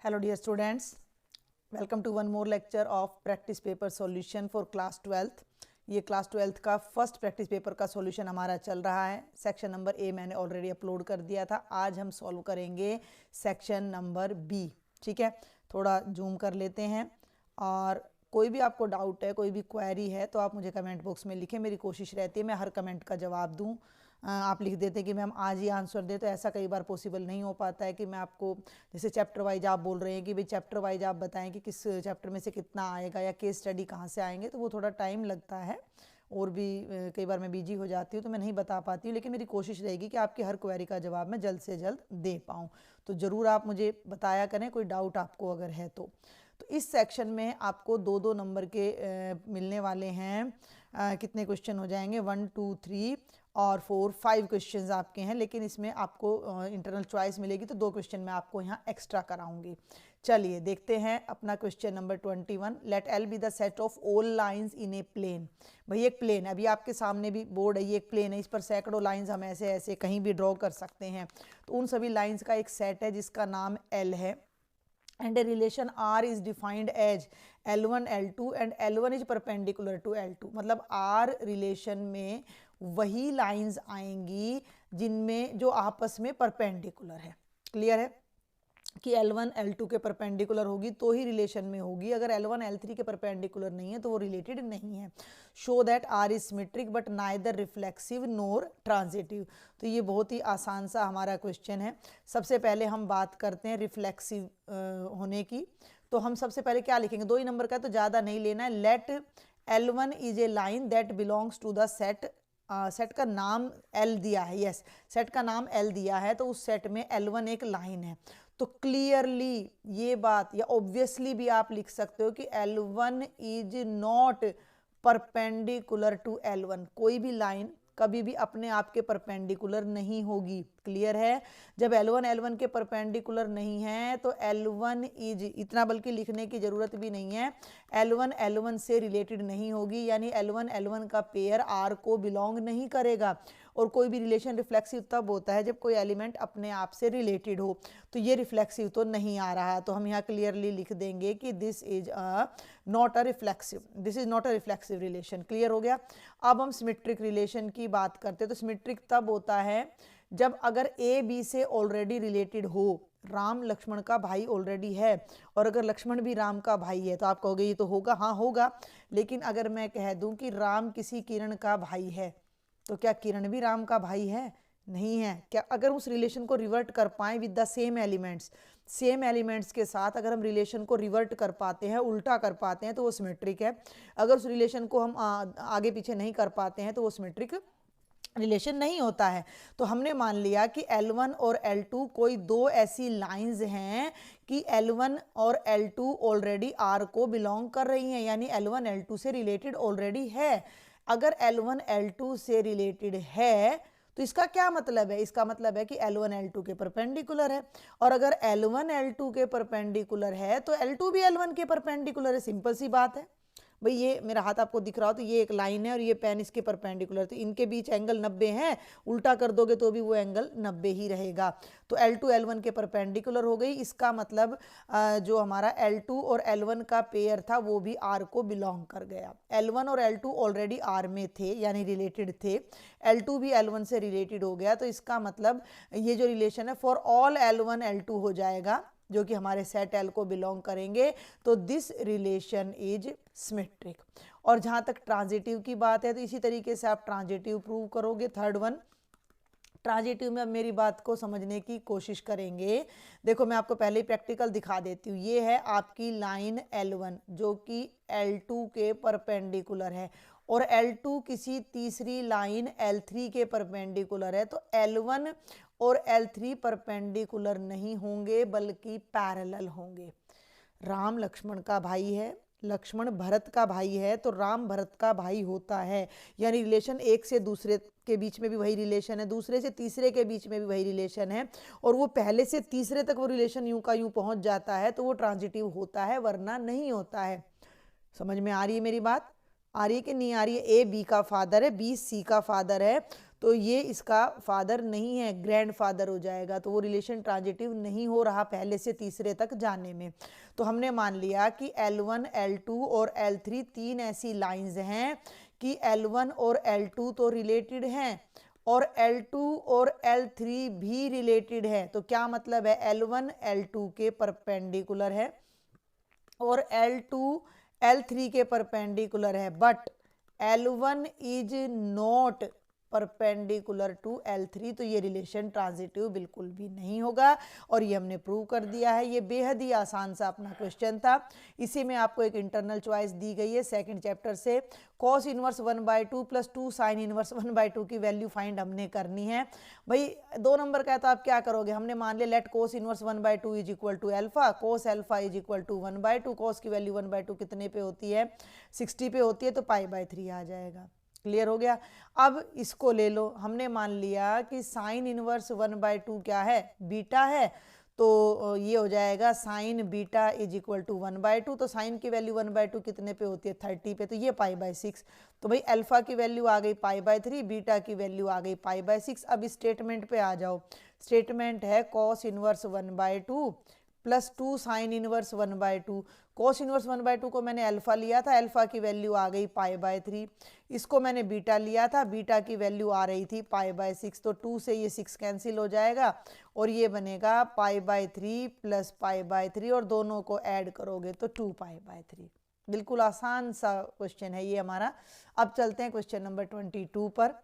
Hello dear students, welcome to one more lecture of practice paper solution for class 12th। ये class 12th का first practice paper का solution हमारा चल रहा है। सेक्शन नंबर ए मैंने ऑलरेडी अपलोड कर दिया था। आज हम सॉल्व करेंगे सेक्शन नंबर बी। ठीक है, थोड़ा जूम कर लेते हैं और कोई भी आपको डाउट है, कोई भी क्वेरी है तो आप मुझे कमेंट बॉक्स में लिखें। मेरी कोशिश रहती है मैं हर कमेंट का जवाब दूं। आप लिख देते हैं कि मैम आज ही आंसर दे, तो ऐसा कई बार पॉसिबल नहीं हो पाता है कि मैं आपको जैसे चैप्टर वाइज आप बोल रहे हैं कि भाई चैप्टर वाइज आप बताएं कि किस चैप्टर में से कितना आएगा या केस स्टडी कहाँ से आएंगे, तो वो थोड़ा टाइम लगता है और भी कई बार मैं बिजी हो जाती हूँ तो मैं नहीं बता पाती हूँ। लेकिन मेरी कोशिश रहेगी कि आपकी हर क्वेरी का जवाब मैं जल्द से जल्द दे पाऊँ। तो ज़रूर आप मुझे बताया करें कोई डाउट आपको अगर है तो इस सेक्शन में आपको 2-2 नंबर के मिलने वाले हैं। कितने क्वेश्चन हो जाएंगे, 1 2 3 और 4 5 क्वेश्चंस आपके हैं। लेकिन इसमें आपको इंटरनल चॉइस मिलेगी तो 2 क्वेश्चन मैं आपको यहाँ एक्स्ट्रा कराऊंगी। चलिए देखते हैं अपना question number 21। Let L be the set of all lines in a plane. भाई एक प्लेन है, अभी आपके सामने भी बोर्ड है, ये एक प्लेन है, इस पर सैकड़ों लाइंस हम ऐसे ऐसे कहीं भी ड्रॉ कर सकते हैं। तो उन सभी लाइंस का एक सेट है जिसका नाम एल है and a relation R is defined as L1 L2 and L1 is perpendicular to L2। मतलब R रिलेशन में वही लाइंस आएंगी जिनमें जो आपस में परपेंडिकुलर है। क्लियर है कि L1 L2 के परपेंडिकुलर होगी तो ही रिलेशन में होगी। अगर L1 L3 के परपेंडिकुलर नहीं है तो वो रिलेटेड नहीं है। Show that R is symmetric but neither reflexive NOR transitive. तो ये बहुत ही आसान सा हमारा क्वेश्चन है। सबसे पहले हम बात करते हैं रिफ्लेक्सिव होने की। तो हम सबसे पहले क्या लिखेंगे, 2 ही नंबर का तो ज़्यादा नहीं लेना है। Let L1 is a line that belongs to the set. Set का नाम L दिया है, यस सेट का नाम L दिया है तो उस सेट में L1 एक लाइन है। तो क्लियरली ये बात या ऑब्वियसली भी आप लिख सकते हो कि L1 is not perpendicular to L1। कोई भी लाइन कभी भी अपने आप के परपेंडिकुलर नहीं होगी। क्लियर है, जब L1 L1 के परपेंडिकुलर नहीं है तो L1 इज, इतना बल्कि लिखने की जरूरत भी नहीं है, L1 L1 से रिलेटेड नहीं होगी, यानी L1 L1 का पेयर R को बिलोंग नहीं करेगा। और कोई भी रिलेशन रिफ्लेक्सिव तब होता है जब कोई एलिमेंट अपने आप से रिलेटेड हो। तो ये रिफ्लेक्सिव तो नहीं आ रहा, तो हम यहाँ क्लियरली लिख देंगे कि this is not a reflexive, this is not a reflexive relation. Clear हो गया। अब हम सिमेट्रिक रिलेशन की बात करते हैं। तो सिमेट्रिक तब होता है जब अगर ए बी से ऑलरेडी रिलेटेड हो, राम लक्ष्मण का भाई ऑलरेडी है और अगर लक्ष्मण भी राम का भाई है, तो आप कहोगे ये तो होगा, हाँ होगा। लेकिन अगर मैं कह दूं कि राम किसी किरण का भाई है तो क्या किरण भी राम का भाई है? नहीं है। क्या अगर उस रिलेशन को रिवर्ट कर पाए with the same elements, same elements के साथ अगर हम रिलेशन को रिवर्ट कर पाते हैं, उल्टा कर पाते हैं, तो वो सिमेट्रिक है। अगर उस रिलेशन को हम आगे पीछे नहीं कर पाते हैं तो वो सिमेट्रिक रिलेशन नहीं होता है। तो हमने मान लिया कि L1 और L2 कोई 2 ऐसी लाइंस हैं कि L1 और L2 ऑलरेडी R को बिलोंग कर रही हैं, यानी L1 L2 से रिलेटेड ऑलरेडी है। अगर L1 L2 से रिलेटेड है तो इसका क्या मतलब है, इसका मतलब है कि L1 L2 के परपेंडिकुलर है। और अगर L1 L2 के परपेंडिकुलर है तो L2 भी L1 के परपेंडिकुलर है। सिंपल सी बात है। भाई ये मेरा हाथ आपको दिख रहा हो तो ये एक लाइन है और ये पेन इसके परपेंडिकुलर, तो इनके बीच एंगल 90 है, उल्टा कर दोगे तो भी वो एंगल 90 ही रहेगा। तो L2 L1 के परपेंडिकुलर हो गई। इसका मतलब जो हमारा L2 और L1 का पेयर था वो भी R को बिलोंग कर गया। L1 और L2 ऑलरेडी R में थे यानी रिलेटेड थे, L2 भी L1 से रिलेटेड हो गया। तो इसका मतलब ये जो रिलेशन है फॉर ऑल L1 L2 हो जाएगा जो कि हमारे सेट L को बिलोंग करेंगे। तो दिस रिलेशन इज सिमेट्रिक। और जहां तक ट्रांजिटिव की बात है तो इसी तरीके से आप ट्रांजिटिव प्रूव करोगे। थर्ड वन, ट्रांजिटिव में अब मेरी बात को समझने की कोशिश करेंगे। देखो मैं आपको पहले ही प्रैक्टिकल दिखा देती हूँ। ये है आपकी लाइन L1 जो कि L2 के परपेंडिकुलर है और L2 किसी तीसरी लाइन L3 के परपेंडिकुलर है। तो L1 और L3 परपेंडिकुलर नहीं होंगे बल्कि पैरेलल होंगे। राम लक्ष्मण का भाई है, लक्ष्मण भरत का भाई है, तो राम भरत का भाई होता है। यानी रिलेशन एक से दूसरे के बीच में भी वही रिलेशन है, दूसरे से तीसरे के बीच में भी वही रिलेशन है, और वो पहले से तीसरे तक वो रिलेशन यूं का यूं पहुंच जाता है तो वो ट्रांजिटिव होता है, वरना नहीं होता है। समझ में आ रही है मेरी बात? आ रही है कि नहीं आ रही है? ए बी का फादर है, बी सी का फादर है, तो ये इसका फादर नहीं है, ग्रैंडफादर हो जाएगा, तो वो रिलेशन ट्रांजिटिव नहीं हो रहा पहले से तीसरे तक जाने में। तो हमने मान लिया कि L1, L2 और L3 तीन ऐसी लाइंस हैं कि L1 और L2 तो रिलेटेड हैं और L2 और L3 भी रिलेटेड है। तो क्या मतलब है, L1 L2 के परपेंडिकुलर है और L2 L3 के परपेंडिकुलर है, but L1 is not perpendicular to L3, तो ये रिलेशन ट्रांजिटिव बिल्कुल भी नहीं होगा और ये हमने प्रूव कर दिया है। ये बेहद ही आसान सा अपना क्वेश्चन था। इसी में आपको एक इंटरनल चॉइस दी गई है सेकंड चैप्टर से, cos inverse 1/2 plus 2 sine inverse 1/2 की वैल्यू फाइंड हमने करनी है। भाई 2 नंबर का है तो आप क्या करोगे, हमने मान लिया let cos inverse 1/2 is equal to alpha, cos alpha is equal to 1/2, cos की वैल्यू 1/2 कितने पे होती है, 60 पे होती है, तो π/3 आ जाएगा। क्लियर हो गया। अब इसको ले लो, हमने मान लिया कि साइन इनवर्स 1/2 क्या है, बीटा है, तो ये हो जाएगा sine beta is equal to 1/2, तो साइन की वैल्यू 1/2 कितने पे होती है, 30 पे, तो ये π/6। तो भाई अल्फा की वैल्यू आ गई π/3, बीटा की वैल्यू आ गई π/6। अब इस स्टेटमेंट पे आ जाओ, स्टेटमेंट है cos inverse 1/2 plus 2 sine inverse 1/2। cos inverse 1/2 को मैंने अल्फा लिया था, अल्फा की वैल्यू आ गई π/3, इसको मैंने बीटा लिया था, बीटा की वैल्यू आ रही थी π/6, तो 2 से ये 6 कैंसिल हो जाएगा और ये बनेगा π/3 प्लस π/3 और दोनों को ऐड करोगे तो 2π/3। बिल्कुल आसान सा क्वेश्चन है ये हमारा। अब चलते हैं क्वेश्चन नंबर 22 पर।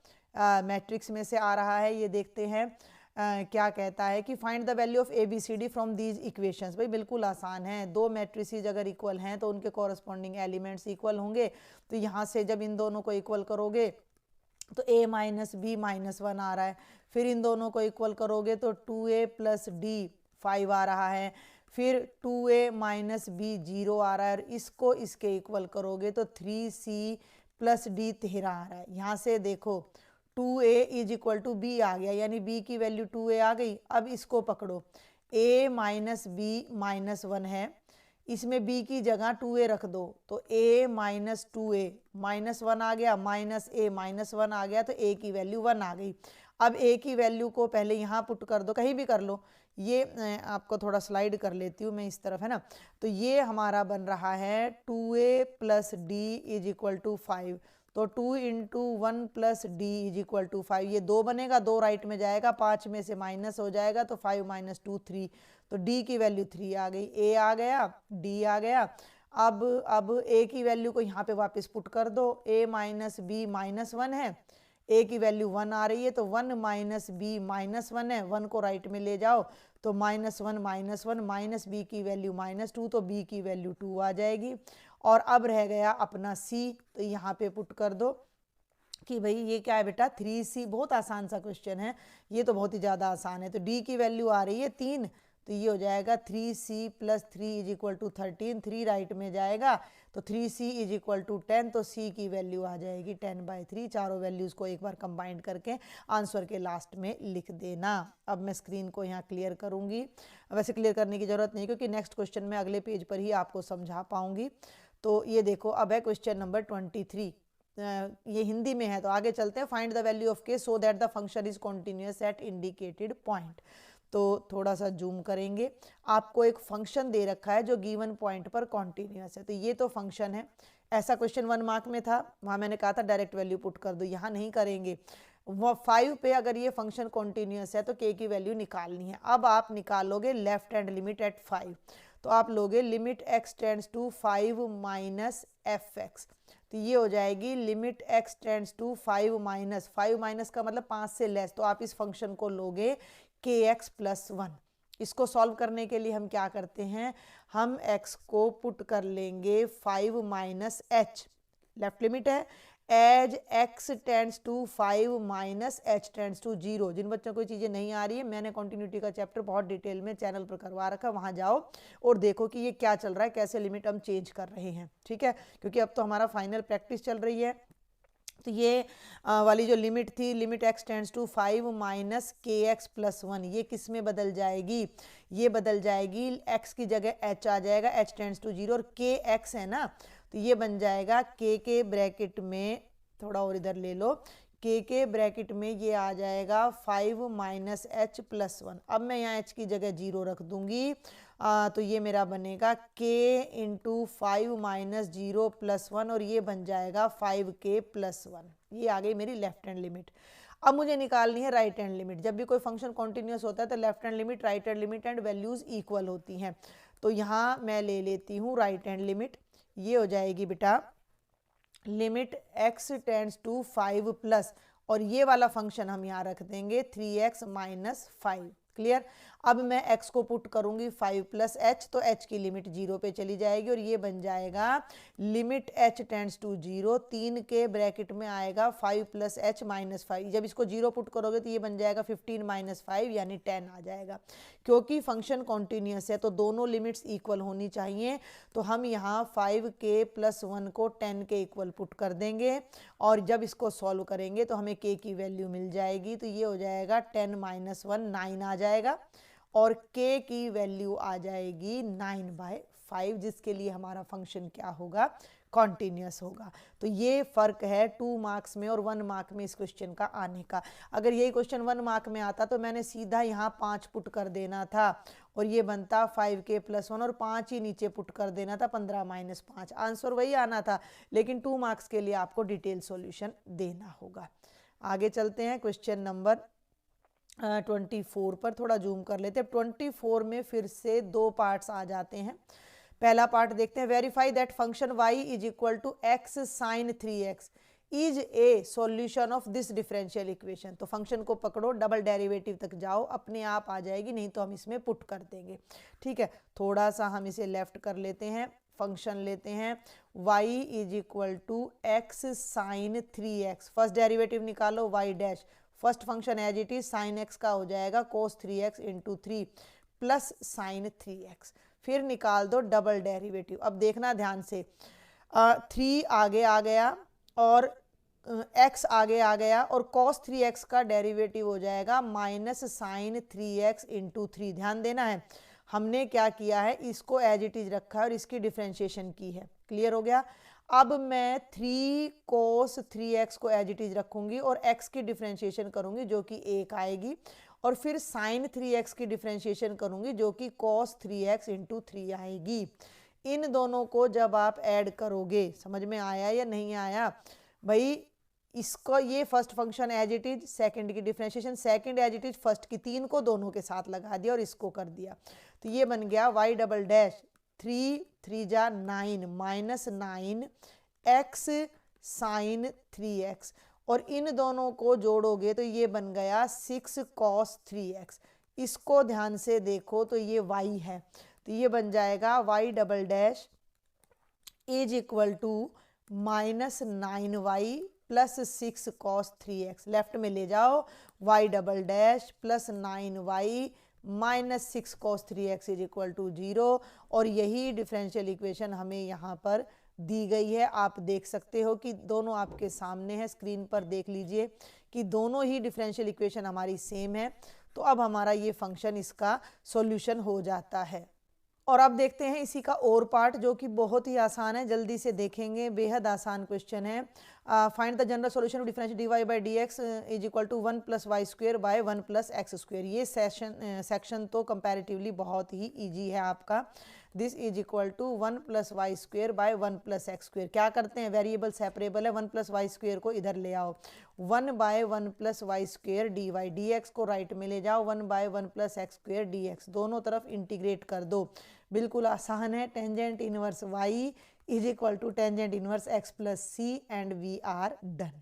मैट्रिक्स में से आ रहा है, ये देखते हैं क्या कहता है कि find the value of ABCD from these equations. भाई बिल्कुल आसान है, दो मैट्रिसेस अगर इक्वल हैं तो उनके कॉरस्पॉन्डिंग एलिमेंट्स इक्वल होंगे, तो यहाँ से जब इन दोनों को इक्वल करोगे तो A माइनस B माइनस 1 आ रहा है, फिर इन दोनों को इक्वल करोगे तो 2A प्लस D 5 आ रहा है, फिर 2A माइनस B 0 आ रहा है, और इसको इसके इक्वल करोगे तो 3C प्लस D 13 आ रहा है। यहाँ से देखो 2A is equal to B आ गया, यानी B की वैल्यू 2A आ गई। अब इसको पकड़ो, A माइनस B माइनस 1 है, इसमें B की जगह 2A रख दो, तो A माइनस 2A माइनस 1 आ गया, माइनस A माइनस 1 आ गया, तो A की वैल्यू 1 आ गई। अब A की वैल्यू को पहले यहाँ पुट कर दो, कहीं भी कर लो, ये आपको थोड़ा स्लाइड कर लेती हूँ मैं इस तरफ, है ना। तो ये हमारा बन रहा है 2A plus D is equal to 5, तो 2 into 1 plus D is equal to 5, ये 2 बनेगा, 2 राइट में जाएगा, 5 में से माइनस हो जाएगा, तो 5 माइनस 2 3, तो डी की वैल्यू 3 आ गई, ए आ गया, डी आ गया। अब ए की वैल्यू को यहाँ पे वापस पुट कर दो, ए माइनस बी माइनस 1 है, ए की वैल्यू 1 आ रही है, तो 1 माइनस बी माइनस 1 है, 1 को राइट में ले जाओ तो माइनस 1 माइनस बी की वैल्यू माइनस 2, तो बी की वैल्यू 2 आ जाएगी। और अब रह गया अपना सी, तो यहाँ पे पुट कर दो कि भाई ये क्या है बेटा 3C। बहुत आसान सा क्वेश्चन है, ये तो बहुत ही ज़्यादा आसान है। तो डी की वैल्यू आ रही है 3, तो ये हो जाएगा 3C plus 3 is equal to 13, 3 right में जाएगा, तो 3C इज इक्वल टू 10, तो C की वैल्यू आ जाएगी 10/3। चारों वैल्यूज़ को एक बार कंबाइन करके आंसर के लास्ट में लिख देना। अब मैं स्क्रीन को यहाँ क्लियर करूँगी, वैसे क्लियर करने की ज़रूरत नहीं क्योंकि नेक्स्ट क्वेश्चन में अगले पेज पर ही आपको समझा पाऊँगी। तो ये देखो, अब है क्वेश्चन नंबर 23, ये हिंदी में है, तो आगे चलते हैं। Find the value of k so that the function is continuous at indicated point. तो थोड़ा सा जूम करेंगे, आपको एक फंक्शन दे रखा है जो गिवन पॉइंट पर कॉन्टिन्यूअस है, तो ये तो फंक्शन है। ऐसा क्वेश्चन 1 मार्क में था, वहाँ मैंने कहा था डायरेक्ट वैल्यू पुट कर दो, यहाँ नहीं करेंगे। 5 पे अगर ये फंक्शन कॉन्टिन्यूअस है तो k की वैल्यू निकालनी है। अब आप निकालोगे लेफ्ट हैंड लिमिट एट 5, तो आप लोगे limit x tends to 5 minus fx, तो ये हो जाएगी limit x tends to 5 minus का मतलब 5 से लेस, तो आप इस फंक्शन को लोगे kx प्लस 1। इसको सॉल्व करने के लिए हम क्या करते हैं, हम x को पुट कर लेंगे 5 माइनस h, लेफ्ट लिमिट है, as x tends to 5 minus h tends to 0। जिन बच्चों को ये चीज़ें नहीं आ रही है, मैंने कॉन्टिन्यूटी का चैप्टर बहुत डिटेल में चैनल पर करवा रखा, वहाँ जाओ और देखो कि ये क्या चल रहा है, कैसे लिमिट हम चेंज कर रहे हैं, ठीक है, क्योंकि अब तो हमारा फाइनल प्रैक्टिस चल रही है। तो ये वाली जो लिमिट थी, limit x tends to 5 minus kx plus 1, ये किस में बदल जाएगी, ये बदल जाएगी x की जगह h आ जाएगा, h टेंड्स टू 0, और kx है ना, तो ये बन जाएगा k के ब्रैकेट में, थोड़ा और इधर ले लो, k के ब्रैकेट में ये आ जाएगा 5 माइनस एच प्लस 1। अब मैं यहाँ h की जगह 0 रख दूंगी, तो ये मेरा बनेगा k इंटू 5 माइनस 0 प्लस 1 और ये बन जाएगा 5k प्लस 1। ये आ गई मेरी लेफ्ट हैंड लिमिट। अब मुझे निकालनी है राइट हैंड लिमिट। जब भी कोई फंक्शन कॉन्टिन्यूस होता है तो left hand limit, right hand limit and values equal होती हैं। तो यहाँ मैं ले लेती हूँ राइट हैंड लिमिट। ये हो जाएगी बेटा limit x tends to 5 plus, और ये वाला फंक्शन हम यहाँ रख देंगे 3x माइनस 5। क्लियर। अब मैं x को पुट करूंगी 5 प्लस h, तो h की लिमिट 0 पे चली जाएगी और ये बन जाएगा लिमिट h टेंड्स टू 0, 3 के ब्रैकेट में आएगा 5 प्लस h माइनस 5। जब इसको 0 पुट करोगे तो ये बन जाएगा 15 माइनस 5 यानी 10 आ जाएगा। क्योंकि फंक्शन कॉन्टिन्यूस है तो दोनों लिमिट्स इक्वल होनी चाहिए, तो हम यहाँ 5k प्लस 1 को 10 के इक्वल पुट कर देंगे और जब इसको सॉल्व करेंगे तो हमें k की वैल्यू मिल जाएगी। तो ये हो जाएगा 10 माइनस 1 9 आ जाएगा और k की वैल्यू आ जाएगी 9/5, जिसके लिए हमारा फंक्शन क्या होगा, कॉन्टिन्यूस होगा। तो ये फ़र्क है 2 मार्क्स में और 1 मार्क में इस क्वेश्चन का आने का। अगर यही क्वेश्चन 1 मार्क में आता तो मैंने सीधा यहाँ 5 पुट कर देना था और ये बनता 5k प्लस 1 और 5 ही नीचे पुट कर देना था 15 माइनस 5, आंसर वही आना था। लेकिन 2 मार्क्स के लिए आपको डिटेल सॉल्यूशन देना होगा। आगे चलते हैं क्वेश्चन नंबर 24 पर। थोड़ा जूम कर लेते हैं। 24 में फिर से 2 पार्ट्स आ जाते हैं। पहला पार्ट देखते हैं, verify that function y is equal to x sine 3x is a solution of this differential equation. तो फंक्शन को पकड़ो, डबल डेरिवेटिव तक जाओ, अपने आप आ जाएगी, नहीं तो हम इसमें पुट कर देंगे। ठीक है, थोड़ा सा हम इसे लेफ्ट कर लेते हैं, फंक्शन लेते हैं y is equal to x sine 3x। First derivative निकालो y dash, first function as it is sine x का हो जाएगा कोस 3x into 3 plus sign 3x। फिर निकाल दो डबल डेरिवेटिव। अब देखना ध्यान से, 3 आगे आ गया और x आगे आ गया और cos 3x का डेरिवेटिव हो जाएगा माइनस साइन 3x इंटू 3। ध्यान देना है, हमने क्या किया है, इसको एज इट इज रखा है और इसकी डिफ्रेंशिएशन की है। क्लियर हो गया। अब मैं 3 cos 3x को एज इट इज रखूंगी और x की डिफ्रेंशिएशन करूंगी जो कि 1 आएगी, और फिर साइन 3x की डिफ्रेंशिएशन करूंगी जो कि cos 3x इंटू 3 आएगी। इन दोनों को जब आप ऐड करोगे, समझ में आया या नहीं आया भाई, इसको ये first function as it is, second की differentiation, second as it is first की, 3 को दोनों के साथ लगा दिया और इसको कर दिया। तो ये बन गया y डबल डैश 3 3 जा 9 माइनस 9 x साइन 3x, और इन दोनों को जोड़ोगे तो ये बन गया 6 cos 3x। इसको ध्यान से देखो तो ये y है, तो ये बन जाएगा y double dash is equal to minus 9y plus 6 cos 3x। Left में ले जाओ, y double dash plus 9y minus 6 cos 3x is equal to 0, और यही डिफरेंशियल इक्वेशन हमें यहाँ पर दी गई है। आप देख सकते हो कि दोनों आपके सामने है, स्क्रीन पर देख लीजिए कि दोनों ही डिफरेंशियल इक्वेशन हमारी सेम है। तो अब हमारा ये फंक्शन इसका सॉल्यूशन हो जाता है। और अब देखते हैं इसी का और पार्ट जो कि बहुत ही आसान है, जल्दी से देखेंगे, बेहद आसान क्वेश्चन है। Find the general solution of differential dy by dx is equal to 1 plus Y square by 1 plus X square. ये सेक्शन तो कंपैरेटिवली बहुत ही इजी है आपका। This is equal to 1 plus Y square by 1 plus X square. क्या करते हैं, variable separable है, 1 प्लस वाई स्क्वेयर को इधर ले आओ, 1 by 1 plus Y square D Y, D X को राइट में ले जाओ, 1 by 1 plus X square D X, दोनों तरफ इंटीग्रेट कर दो। बिल्कुल आसान है। Tangent inverse y is equal to tangent inverse x plus C and we are done.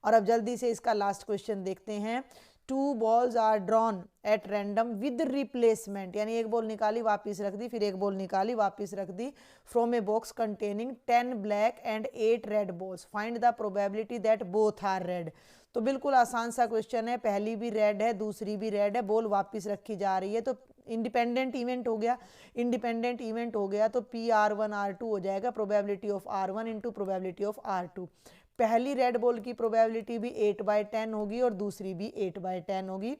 और अब जल्दी से इसका लास्ट क्वेश्चन देखते हैं। 2 balls are drawn at random with replacement, यानी एक बॉल निकाली वापस रख दी, फिर एक बॉल निकाली वापस रख दी, from a box containing 10 black and 8 red balls, find the probability that both are red. तो बिल्कुल आसान सा क्वेश्चन है, पहली भी रेड है दूसरी भी रेड है, बॉल वापस रखी जा रही है, तो इंडिपेंडेंट इवेंट हो गया। इंडिपेंडेंट इवेंट हो गया तो PR1 R2 हो जाएगा, probability of R1 into probability of R2। पहली रेड बॉल की प्रोबेबिलिटी भी 8/10 होगी और दूसरी भी 8/10 होगी।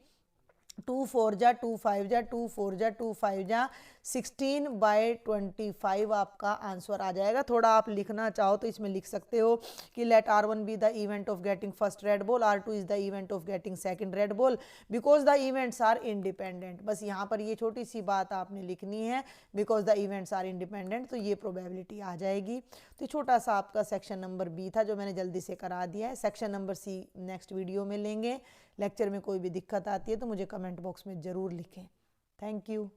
2 4 जा 2 5 जा 2 4 जा 2 5 जा 16/25 आपका आंसर आ जाएगा। थोड़ा आप लिखना चाहो तो इसमें लिख सकते हो कि let R1 be the event of getting first red ball, R2 is the event of getting second red ball because the events are independent. बस यहाँ पर ये छोटी सी बात आपने लिखनी है, because the events are independent, तो ये प्रोबेबिलिटी आ जाएगी। तो छोटा सा आपका सेक्शन नंबर बी था जो मैंने जल्दी से करा दिया है। Section number C next video में लेंगे। लेक्चर में कोई भी दिक्कत आती है तो मुझे कमेंट बॉक्स में ज़रूर लिखें। Thank you.